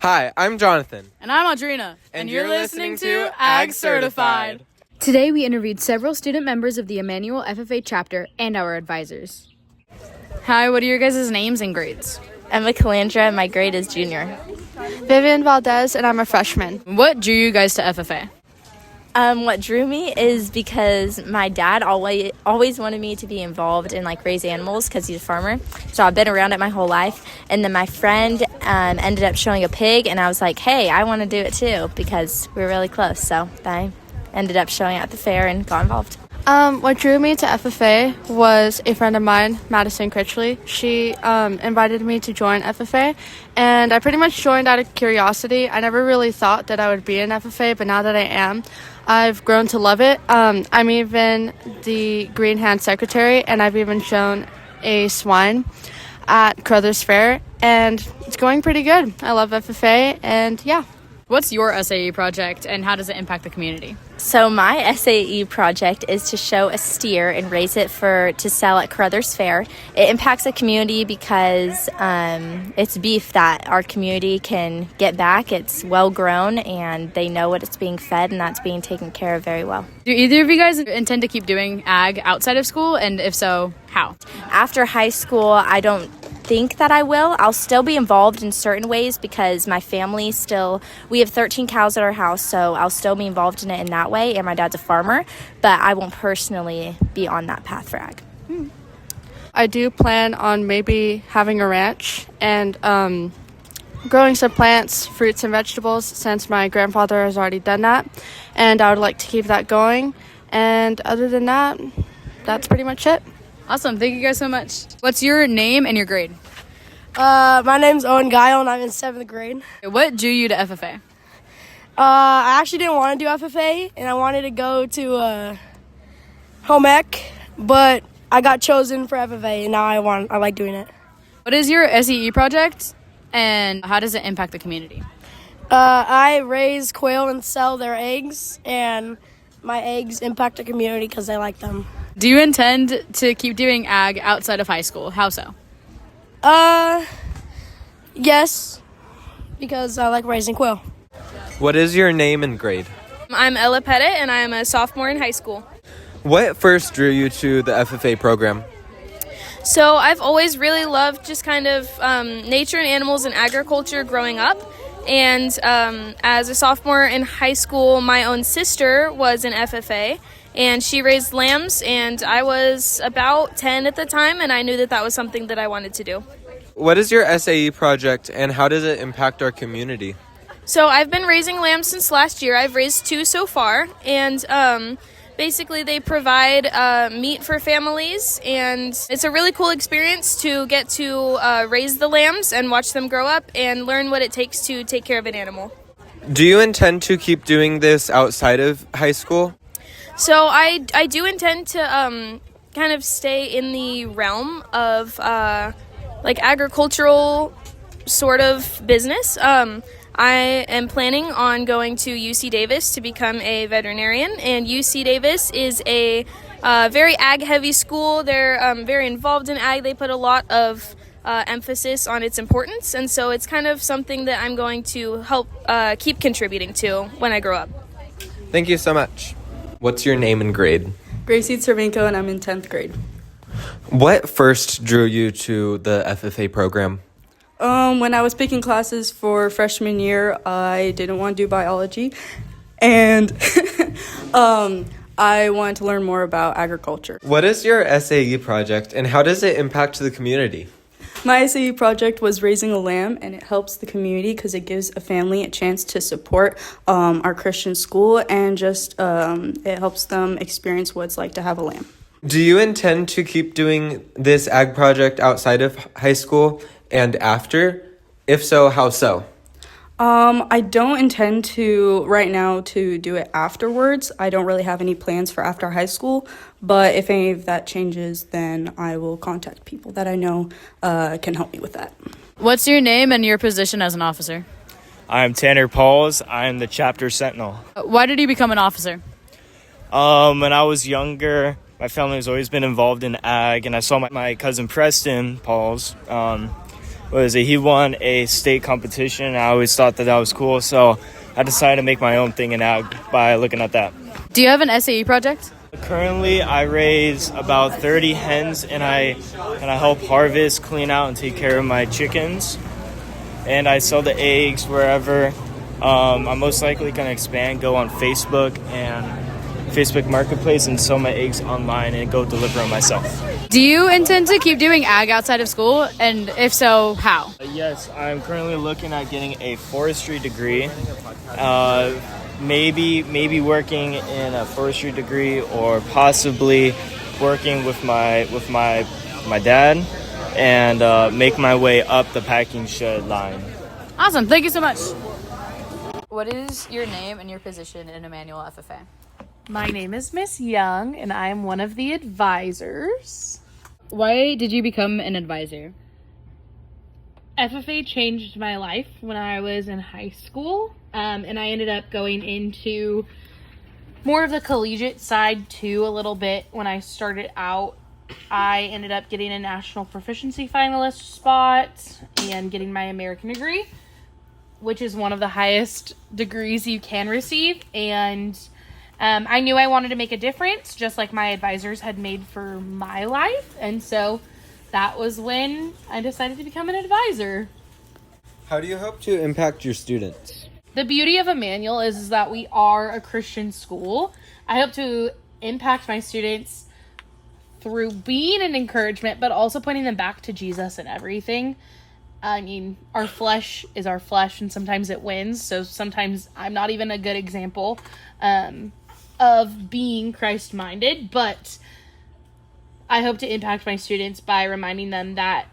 Hi, I'm Jonathan. And I'm Audrina. And you're listening to Ag Certified. Today we interviewed several student members of the Immanuel FFA chapter and our advisors. Hi, what are your guys' names and grades? Emma Calandra, and my grade is junior. Vivian Valdez, and I'm a freshman. What drew you guys to FFA? What drew me is because my dad always wanted me to be involved in raise animals because he's a farmer. So I've been around it my whole life. And then my friend ended up showing a pig, and I was like, hey, I want to do it too because we're really close. So I ended up showing at the fair and got involved. What drew me to FFA was a friend of mine, Madison Critchley. She invited me to join FFA, and I pretty much joined out of curiosity. I never really thought that I would be in FFA, but now that I am, I've grown to love it. I'm even the Green Hand Secretary, and I've even shown a swine at Crothers Fair, and it's going pretty good. I love FFA, and yeah. What's your SAE project, and how does it impact the community? So my SAE project is to show a steer and raise it to sell at Crothers Fair. It impacts the community because it's beef that our community can get back. It's well grown, and they know what it's being fed, and that's being taken care of very well. Do either of you guys intend to keep doing ag outside of school, and if so, how? After high school, I don't think that I will. I'll still be involved in certain ways because my family we have 13 cows at our house, so I'll still be involved in it in that way, and my dad's a farmer, but I won't personally be on that path for ag. I do plan on maybe having a ranch and growing some plants, fruits, and vegetables since my grandfather has already done that, and I would like to keep that going. And other than that, that's pretty much it. Awesome. Thank you guys so much. What's your name and your grade? My name's Owen Guile, and I'm in 7th grade. What drew you to FFA? I actually didn't want to do FFA, and I wanted to go to home ec, but I got chosen for FFA, and now I like doing it. What is your SEE project, and how does it impact the community? I raise quail and sell their eggs, and my eggs impact the community because I like them. Do you intend to keep doing ag outside of high school? How so? Yes, because I like raising quail. What is your name and grade? I'm Ella Pettit, and I am a sophomore in high school. What first drew you to the FFA program? So I've always really loved just kind of nature and animals and agriculture growing up. And as a sophomore in high school, my own sister was in FFA, and she raised lambs, and I was about 10 at the time, and I knew that was something that I wanted to do. What is your SAE project, and how does it impact our community? So I've been raising lambs since last year. I've raised 2 so far, and basically they provide meat for families, and it's a really cool experience to get to raise the lambs and watch them grow up and learn what it takes to take care of an animal. Do you intend to keep doing this outside of high school? So I do intend to kind of stay in the realm of agricultural sort of business. I am planning on going to UC Davis to become a veterinarian, and UC Davis is a very ag-heavy school. They're very involved in ag. They put a lot of emphasis on its importance, and so it's kind of something that I'm going to help keep contributing to when I grow up. Thank you so much. What's your name and grade? Gracie Cervenko, and I'm in 10th grade. What first drew you to the FFA program? When I was picking classes for freshman year, I didn't want to do biology, and I wanted to learn more about agriculture. What is your SAE project, and how does it impact the community? My SAE project was raising a lamb, and it helps the community because it gives a family a chance to support our Christian school, and just it helps them experience what it's like to have a lamb. Do you intend to keep doing this ag project outside of high school and after? If so, how so? I don't intend to right now to do it afterwards. I don't really have any plans for after high school, but if any of that changes, then I will contact people that I know can help me with that. What's your name and your position as an officer? I'm Tanner Pauls. I'm the chapter sentinel. Why did you become an officer? When I was younger, my family has always been involved in ag, and I saw my cousin Preston Pauls he won a state competition, and I always thought that was cool, so I decided to make my own thing in ag by looking at that. Do you have an SAE project? Currently, I raise about 30 hens, and I help harvest, clean out, and take care of my chickens. And I sell the eggs wherever. I'm most likely going to expand, go on Facebook and Facebook Marketplace and sell my eggs online and go deliver them myself. Do you intend to keep doing ag outside of school? And if so, how? Yes, I'm currently looking at getting a forestry degree. Maybe working in a forestry degree, or possibly working with my dad and make my way up the packing shed line. Awesome. Thank you so much. What is your name and your position in Immanuel FFA? My name is Miss Young, and I am one of the advisors. Why did you become an advisor? FFA changed my life when I was in high school, and I ended up going into more of the collegiate side too a little bit. When I started out, I ended up getting a national proficiency finalist spot and getting my American degree, which is one of the highest degrees you can receive. And I knew I wanted to make a difference, just like my advisors had made for my life. And so that was when I decided to become an advisor. How do you hope to impact your students? The beauty of Immanuel is that we are a Christian school. I hope to impact my students through being an encouragement, but also pointing them back to Jesus and everything. I mean, our flesh is our flesh, and sometimes it wins. So sometimes I'm not even a good example of being Christ-minded, but I hope to impact my students by reminding them that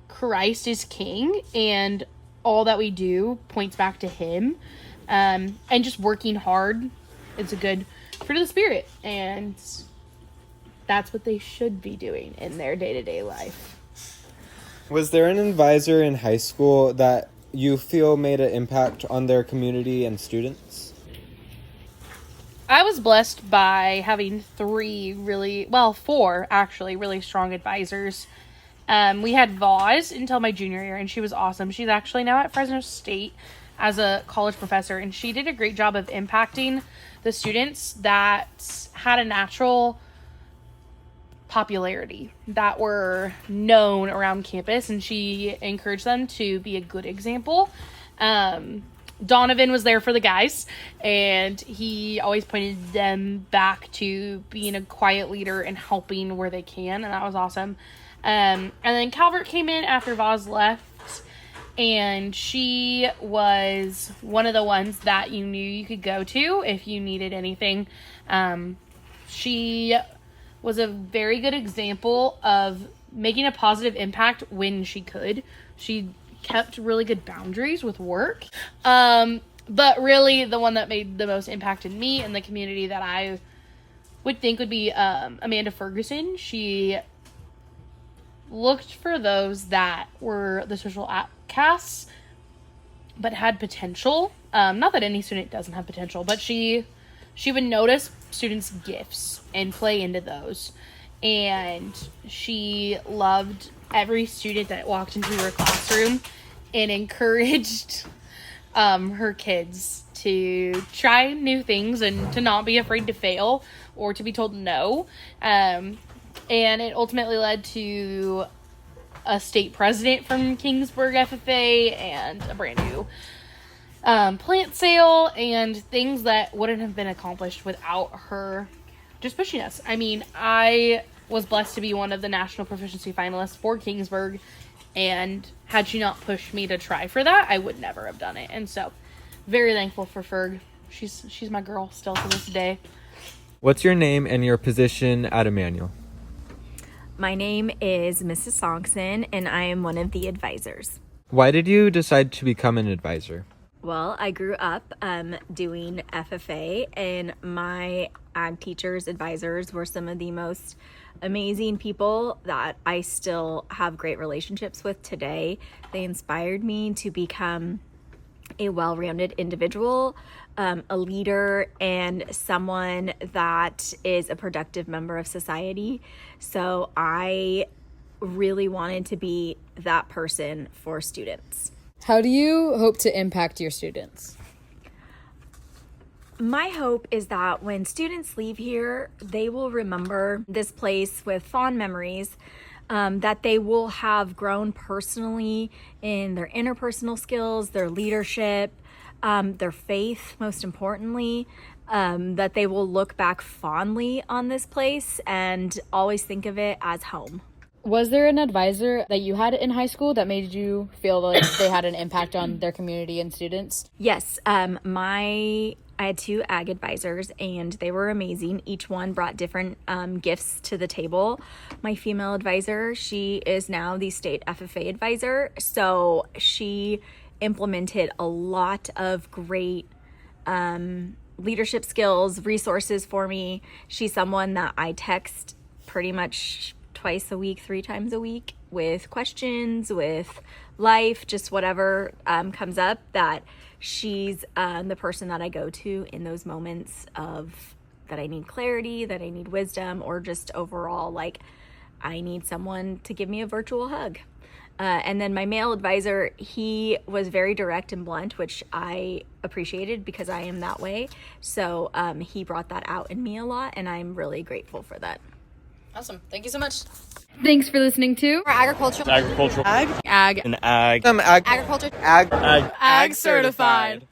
Christ is King, and all that we do points back to Him. And just working hard is a good fruit of the Spirit, and that's what they should be doing in their day-to-day life. Was there an advisor in high school that you feel made an impact on their community and students? I was blessed by having four actually really strong advisors. We had Vaz until my junior year, and she was awesome. She's actually now at Fresno State as a college professor, and she did a great job of impacting the students that had a natural popularity, that were known around campus, and she encouraged them to be a good example. Donovan was there for the guys, and he always pointed them back to being a quiet leader and helping where they can, and that was awesome. And then Calvert came in after Vaz left, and she was one of the ones that you knew you could go to if you needed anything. She was a very good example of making a positive impact when she could. She kept really good boundaries with work. But really the one that made the most impact in me and the community that I would think would be Amanda Ferguson. She looked for those that were the social outcasts but had potential. Not that any student doesn't have potential, but she would notice students' gifts and play into those. And she loved every student that walked into her classroom and encouraged her kids to try new things and to not be afraid to fail or to be told no. And it ultimately led to a state president from Kingsburg FFA and a brand new plant sale and things that wouldn't have been accomplished without her just pushing us. I mean, I was blessed to be one of the national proficiency finalists for Kingsburg, and had she not pushed me to try for that, I would never have done it. And so very thankful for Ferg. She's my girl still to this day. What's your name and your position at Immanuel? My name is Mrs. Songson, and I am one of the advisors. Why did you decide to become an advisor? Well, I grew up doing FFA, and my ag teachers, advisors were some of the most amazing people that I still have great relationships with today. They inspired me to become a well-rounded individual, a leader, and someone that is a productive member of society. So I really wanted to be that person for students. How do you hope to impact your students? My hope is that when students leave here, they will remember this place with fond memories, that they will have grown personally in their interpersonal skills, their leadership, their faith, most importantly, that they will look back fondly on this place and always think of it as home. Was there an advisor that you had in high school that made you feel like they had an impact on their community and students? Yes, I had 2 ag advisors, and they were amazing. Each one brought different gifts to the table. My female advisor, she is now the state FFA advisor, so she implemented a lot of great leadership skills, resources for me. She's someone that I text pretty much twice a week, 3 times a week with questions, with life, just whatever comes up, that she's the person that I go to in those moments of that I need clarity, that I need wisdom, or just overall, like, I need someone to give me a virtual hug. And then my male advisor, he was very direct and blunt, which I appreciated because I am that way. So he brought that out in me a lot, and I'm really grateful for that. Awesome. Thank you so much. Thanks for listening to Agricultural. Agricultural. Ag An ag. Agriculture Ag Ag Certified.